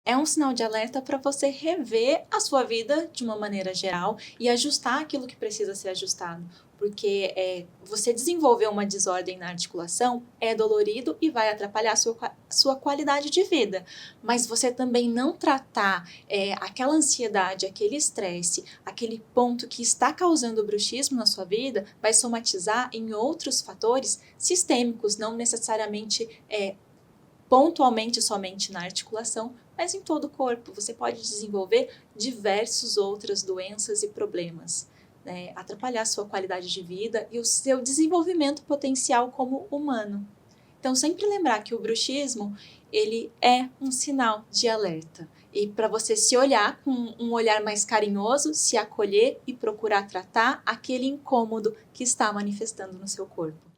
é um sinal de alerta para você rever a sua vida de uma maneira geral e ajustar aquilo que precisa ser ajustado. Porque você desenvolver uma desordem na articulação é dolorido e vai atrapalhar a sua qualidade de vida. Mas você também não tratar aquela ansiedade, aquele estresse, aquele ponto que está causando o bruxismo na sua vida, vai somatizar em outros fatores sistêmicos, não necessariamente pontualmente somente na articulação, mas em todo o corpo. Você pode desenvolver diversas outras doenças e problemas, né? Atrapalhar a sua qualidade de vida e o seu desenvolvimento potencial como humano. Então, sempre lembrar que o bruxismo, ele é um sinal de alerta. E para você se olhar com um olhar mais carinhoso, se acolher e procurar tratar aquele incômodo que está manifestando no seu corpo.